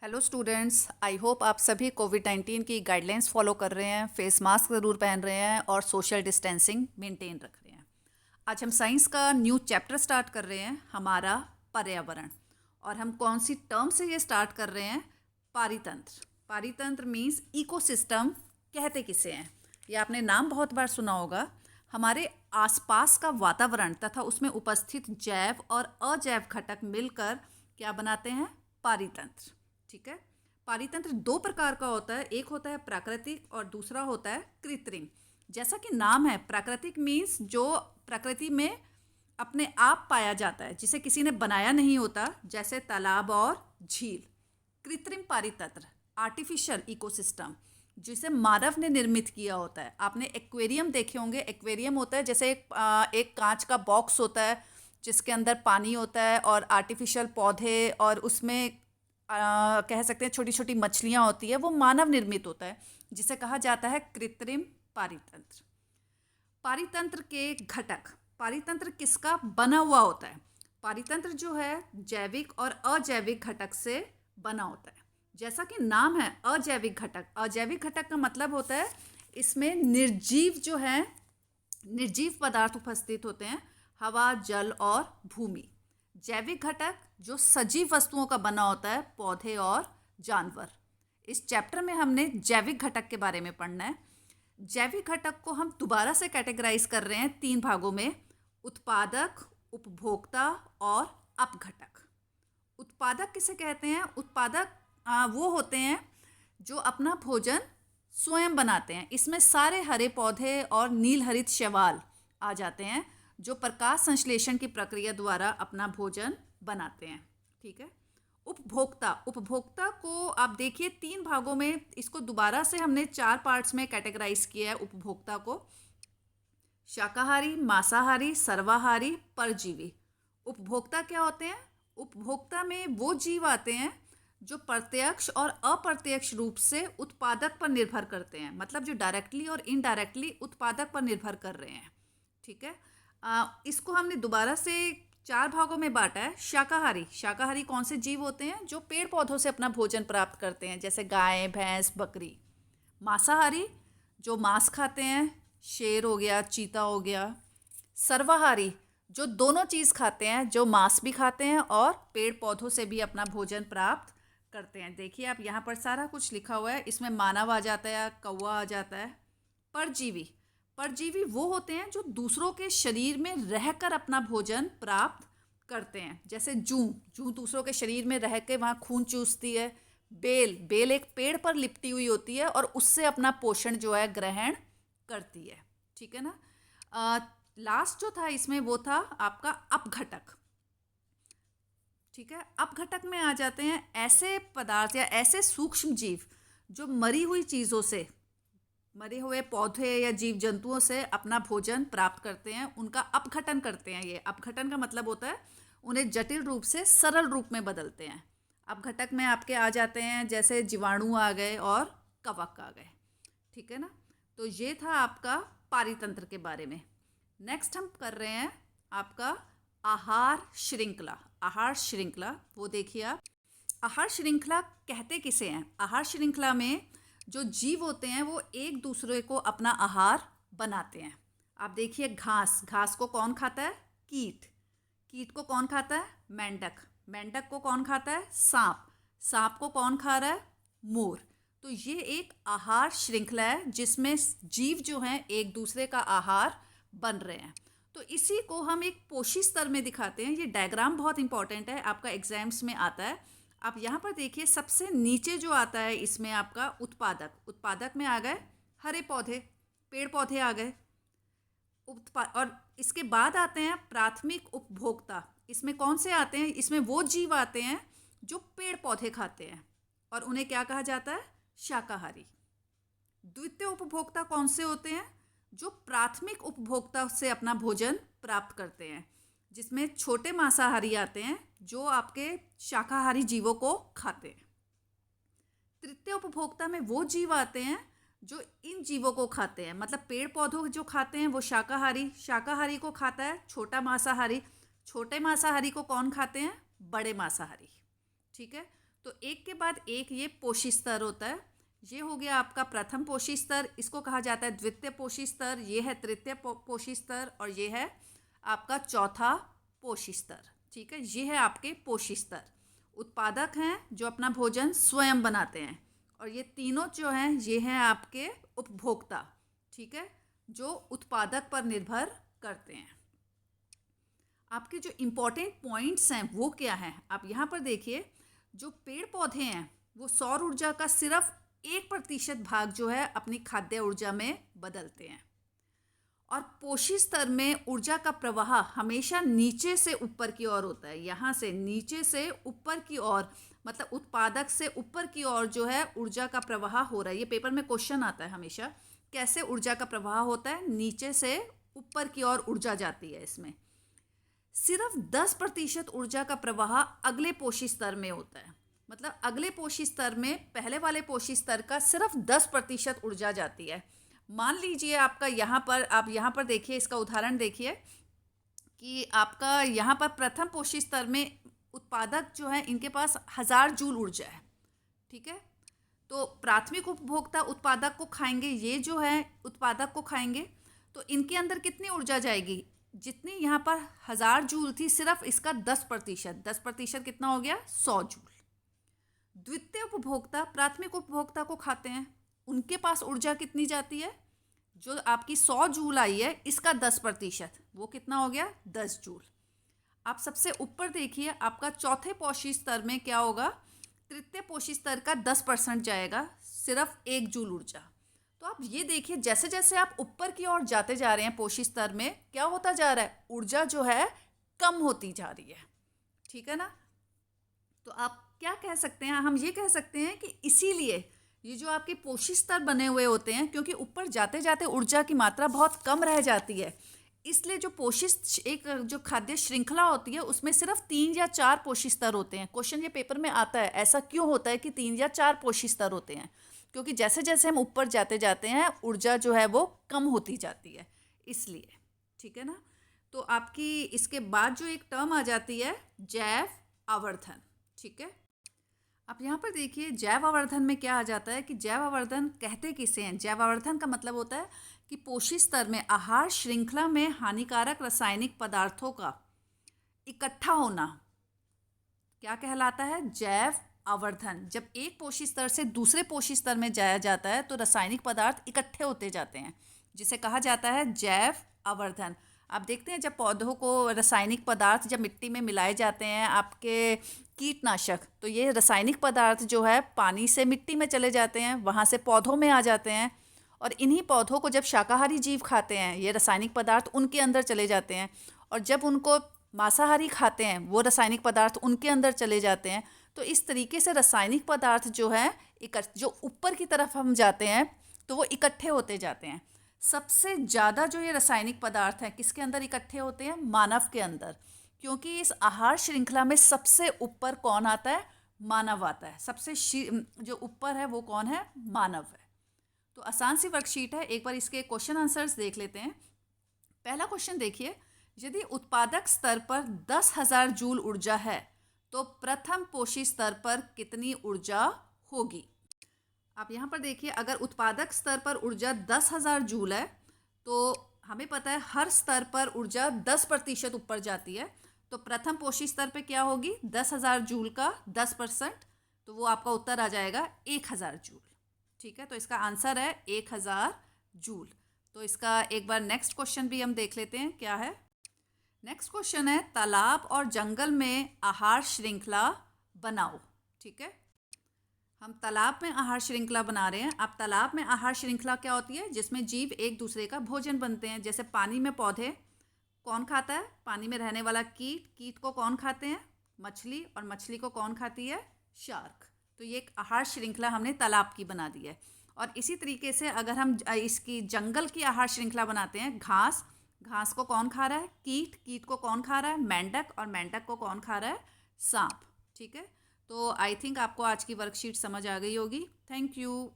Hello students, I hope आप सभी कोविड-19 की गाइडलाइंस फॉलो कर रहे हैं, फेस मास्क ज़रूर पहन रहे हैं और सोशल डिस्टेंसिंग मेंटेन रख रहे हैं। आज हम साइंस का न्यू चैप्टर स्टार्ट कर रहे हैं, हमारा पर्यावरण। और हम कौन सी टर्म से ये स्टार्ट कर रहे हैं? पारितंत्र। पारितंत्र मीन्स इकोसिस्टम। कहते किसे हैं? ये आपने नाम बहुत बार सुना होगा। हमारे आसपास का वातावरण तथा उसमें उपस्थित जैव और अजैव घटक मिलकर क्या बनाते हैं? पारितंत्र। ठीक है। पारितंत्र दो प्रकार का होता है, एक होता है प्राकृतिक और दूसरा होता है कृत्रिम। जैसा कि नाम है, प्राकृतिक मीन्स जो प्रकृति में अपने आप पाया जाता है, जिसे किसी ने बनाया नहीं होता, जैसे तालाब और झील। कृत्रिम पारितंत्र, आर्टिफिशियल इकोसिस्टम, जिसे मानव ने निर्मित किया होता है। आपने एक्वेरियम देखे होंगे। एक्वेरियम होता है जैसे एक कांच का बॉक्स होता है जिसके अंदर पानी होता है और आर्टिफिशियल पौधे और उसमें कह सकते हैं छोटी छोटी मछलियाँ होती है, वो मानव निर्मित होता है, जिसे कहा जाता है कृत्रिम पारितंत्र। पारितंत्र के घटक। पारितंत्र किसका बना हुआ होता है? पारितंत्र जो है जैविक और अजैविक घटक से बना होता है। जैसा कि नाम है अजैविक घटक। अजैविक घटक का मतलब होता है इसमें निर्जीव जो है, निर्जीव पदार्थ उपस्थित होते हैं, हवा, जल और भूमि। जैविक घटक जो सजीव वस्तुओं का बना होता है, पौधे और जानवर। इस चैप्टर में हमने जैविक घटक के बारे में पढ़ना है। जैविक घटक को हम दोबारा से कैटेगराइज कर रहे हैं 3 भागों में: उत्पादक, उपभोक्ता और अपघटक। उत्पादक किसे कहते हैं? उत्पादक वो होते हैं जो अपना भोजन स्वयं बनाते हैं। इसमें सारे हरे पौधे और नील हरित शैवाल आ जाते हैं, जो प्रकाश संश्लेषण की प्रक्रिया द्वारा अपना भोजन बनाते हैं। ठीक है। उपभोक्ता। उपभोक्ता को आप देखिए 3 भागों में, इसको दोबारा से हमने 4 पार्ट्स में कैटेगराइज किया है उपभोक्ता को: शाकाहारी, मांसाहारी, सर्वाहारी, परजीवी। उपभोक्ता क्या होते हैं? उपभोक्ता में वो जीव आते हैं जो प्रत्यक्ष और अप्रत्यक्ष रूप से उत्पादक पर निर्भर करते हैं, मतलब जो डायरेक्टली और इनडायरेक्टली उत्पादक पर निर्भर कर रहे हैं। ठीक है। इसको हमने दोबारा से 4 भागों में बांटा है। शाकाहारी। शाकाहारी कौन से जीव होते हैं? जो पेड़ पौधों से अपना भोजन प्राप्त करते हैं, जैसे गाय, भैंस, बकरी। मांसाहारी जो मांस खाते हैं, शेर हो गया, चीता हो गया। सर्वाहारी जो दोनों चीज़ खाते हैं, जो मांस भी खाते हैं और पेड़ पौधों से भी अपना भोजन प्राप्त करते हैं। देखिए आप यहाँ पर सारा कुछ लिखा हुआ है, इसमें मानव आ जाता है, कौवा आ जाता है। परजीवी। परजीवी वो होते हैं जो दूसरों के शरीर में रहकर अपना भोजन प्राप्त करते हैं, जैसे जूं। जूं दूसरों के शरीर में रह के वहाँ खून चूसती है। बेल। बेल एक पेड़ पर लिपटी हुई होती है और उससे अपना पोषण जो है ग्रहण करती है। ठीक है ना। लास्ट जो था इसमें वो था आपका अपघटक। ठीक है। अपघटक में आ जाते हैं ऐसे पदार्थ या ऐसे सूक्ष्म जीव जो मरी हुई चीज़ों से, मरे हुए पौधे या जीव जंतुओं से अपना भोजन प्राप्त करते हैं, उनका अपघटन करते हैं। ये अपघटन का मतलब होता है उन्हें जटिल रूप से सरल रूप में बदलते हैं। अपघटक में आपके आ जाते हैं जैसे जीवाणु आ गए और कवक आ गए। ठीक है ना। तो ये था आपका पारितंत्र के बारे में। नेक्स्ट हम कर रहे हैं आपका आहार श्रृंखला। आहार श्रृंखला वो देखिए आप। आहार श्रृंखला कहते किसे हैं? आहार श्रृंखला में जो जीव होते हैं वो एक दूसरे को अपना आहार बनाते हैं। आप देखिए घास। घास को कौन खाता है? कीट। कीट को कौन खाता है? मेंढक। मेंढक को कौन खाता है? सांप। सांप को कौन खा रहा है? मोर। तो ये एक आहार श्रृंखला है जिसमें जीव जो हैं एक दूसरे का आहार बन रहे हैं। तो इसी को हम एक पोषी स्तर में दिखाते हैं। ये डायग्राम बहुत इंपॉर्टेंट है, आपका एग्जाम्स में आता है। आप यहाँ पर देखिए सबसे नीचे जो आता है इसमें आपका उत्पादक। उत्पादक में आ गए हरे पौधे, पेड़ पौधे आ गए। और इसके बाद आते हैं प्राथमिक उपभोक्ता। इसमें कौन से आते हैं? इसमें वो जीव आते हैं जो पेड़ पौधे खाते हैं और उन्हें क्या कहा जाता है? शाकाहारी। द्वितीय उपभोक्ता कौन से होते हैं? जो प्राथमिक उपभोक्ता से अपना भोजन प्राप्त करते हैं, जिसमें छोटे मांसाहारी आते हैं जो आपके शाकाहारी जीवों को खाते हैं। तृतीय उपभोक्ता में वो जीव आते हैं जो इन जीवों को खाते हैं, मतलब पेड़ पौधों जो खाते हैं वो शाकाहारी। शाकाहारी को खाता है छोटा मांसाहारी। छोटे मांसाहारी को कौन खाते हैं? बड़े मांसाहारी। ठीक है। तो एक के बाद एक ये पोषी स्तर होता है। ये हो गया आपका प्रथम पोषी स्तर, इसको कहा जाता है द्वितीय पोषी स्तर, ये है तृतीय पोषी स्तर और ये है आपका चौथा पोषी स्तर। ठीक है, ये है आपके पोषी स्तर। उत्पादक हैं जो अपना भोजन स्वयं बनाते हैं, और ये तीनों जो हैं ये हैं आपके उपभोक्ता। ठीक है, जो उत्पादक पर निर्भर करते हैं। आपके जो इम्पोर्टेंट पॉइंट्स हैं वो क्या हैं, आप यहाँ पर देखिए। जो पेड़ पौधे हैं वो सौर ऊर्जा का सिर्फ 1% भाग जो है अपनी खाद्य ऊर्जा में बदलते हैं, और पोषी स्तर में ऊर्जा का प्रवाह हमेशा नीचे से ऊपर की ओर होता है। यहाँ से नीचे से ऊपर की ओर, मतलब उत्पादक से ऊपर की ओर जो है ऊर्जा का प्रवाह हो रहा है। ये पेपर में क्वेश्चन आता है हमेशा, कैसे ऊर्जा का प्रवाह होता है, नीचे से ऊपर की ओर ऊर्जा जाती है। इसमें सिर्फ 10% ऊर्जा का प्रवाह अगले पोषी स्तर में होता है। मतलब अगले पोषी स्तर में पहले वाले पोषी स्तर का सिर्फ 10% ऊर्जा जाती है। मान लीजिए आपका यहाँ पर, आप यहाँ पर देखिए, इसका उदाहरण देखिए कि आपका यहाँ पर प्रथम पोषी स्तर में उत्पादक जो है इनके पास 1000 जूल ऊर्जा है। ठीक है, तो प्राथमिक उपभोक्ता उत्पादक को खाएंगे, ये जो है उत्पादक को खाएंगे, तो इनके अंदर कितनी ऊर्जा जाएगी, जितनी यहाँ पर 1000 जूल थी, सिर्फ इसका 10%। 10% कितना हो गया, 100 जूल। द्वितीय उपभोक्ता प्राथमिक उपभोक्ता को खाते हैं, उनके पास ऊर्जा कितनी जाती है, जो आपकी 100 जूल आई है इसका 10%, वो कितना हो गया, 10 जूल। आप सबसे ऊपर देखिए, आपका चौथे पोषी स्तर में क्या होगा, तृतीय पोषी स्तर का 10% जाएगा, सिर्फ 1 जूल ऊर्जा। तो आप ये देखिए, जैसे जैसे आप ऊपर की ओर जाते जा रहे हैं पोषी स्तर में, क्या होता जा रहा है, ऊर्जा जो है कम होती जा रही है। ठीक है ना, तो आप क्या कह सकते हैं, हम ये कह सकते हैं कि इसीलिए ये जो आपके पोषी स्तर बने हुए होते हैं, क्योंकि ऊपर जाते जाते ऊर्जा की मात्रा बहुत कम रह जाती है, इसलिए जो एक जो खाद्य श्रृंखला होती है उसमें सिर्फ 3 या 4 पोषी स्तर होते हैं। क्वेश्चन ये पेपर में आता है, ऐसा क्यों होता है कि 3 या 4 पोषी स्तर होते हैं, क्योंकि जैसे जैसे हम ऊपर जाते जाते हैं ऊर्जा जो है वो कम होती जाती है, इसलिए। ठीक है ना, तो आपकी इसके बाद जो एक टर्म आ जाती है जैव आवर्धन। ठीक है, आप यहाँ पर देखिए, जैव आवर्धन में क्या आ जाता है कि जैव आवर्धन कहते किसे हैं, जैव आवर्धन का मतलब होता है कि पोषी स्तर में आहार श्रृंखला में हानिकारक रासायनिक पदार्थों का इकट्ठा होना क्या कहलाता है, जैव आवर्धन। जब एक पोषी स्तर से दूसरे पोषी स्तर में जाया जाता है तो रासायनिक पदार्थ इकट्ठे होते जाते हैं, जिसे कहा जाता है जैव आवर्धन। आप देखते हैं जब पौधों को रासायनिक पदार्थ जब मिट्टी में मिलाए जाते हैं, आपके कीटनाशक, तो ये रासायनिक पदार्थ जो है पानी से मिट्टी में चले जाते हैं, वहाँ से पौधों में आ जाते हैं, और इन्हीं पौधों को जब शाकाहारी जीव खाते हैं ये रासायनिक पदार्थ उनके अंदर चले जाते हैं, और जब उनको मांसाहारी खाते हैं वो रासायनिक पदार्थ उनके अंदर चले जाते हैं। तो इस तरीके से रासायनिक पदार्थ जो है जो ऊपर की तरफ हम जाते हैं तो वो इकट्ठे होते जाते हैं। सबसे ज़्यादा जो ये रासायनिक पदार्थ हैं किसके अंदर इकट्ठे होते हैं, मानव के अंदर, क्योंकि इस आहार श्रृंखला में सबसे ऊपर कौन आता है, मानव आता है। सबसे जो ऊपर है वो कौन है, मानव है। तो आसान सी वर्कशीट है, एक बार इसके क्वेश्चन आंसर्स देख लेते हैं। पहला क्वेश्चन देखिए, यदि उत्पादक स्तर पर 10,000 जूल ऊर्जा है तो प्रथम पोषी स्तर पर कितनी ऊर्जा होगी। आप यहाँ पर देखिए, अगर उत्पादक स्तर पर ऊर्जा 10,000 जूल है तो हमें पता है हर स्तर पर ऊर्जा 10% ऊपर जाती है, तो प्रथम पोषी स्तर पे क्या होगी, 10,000 जूल का 10%, तो वो आपका उत्तर आ जाएगा 1,000 जूल। ठीक है, तो इसका आंसर है 1,000 जूल। तो इसका एक बार नेक्स्ट क्वेश्चन भी हम देख लेते हैं क्या है। नेक्स्ट क्वेश्चन है, तालाब और जंगल में आहार श्रृंखला बनाओ। ठीक है, हम तालाब में आहार श्रृंखला बना रहे हैं। अब तालाब में आहार श्रृंखला क्या होती है, जिसमें जीव एक दूसरे का भोजन बनते हैं। जैसे पानी में पौधे कौन खाता है, पानी में रहने वाला कीट, कीट को कौन खाते हैं, मछली, और मछली को कौन खाती है, शार्क। तो ये एक आहार श्रृंखला हमने तालाब की बना दी है। और इसी तरीके से अगर हम इसकी जंगल की आहार श्रृंखला बनाते हैं, घास, घास को कौन खा रहा है, कीट, कीट को कौन खा रहा है, मेंढक, और मेंढक को कौन खा रहा है, सांप। ठीक है, तो आई थिंक आपको आज की वर्कशीट समझ आ गई होगी। Thank you.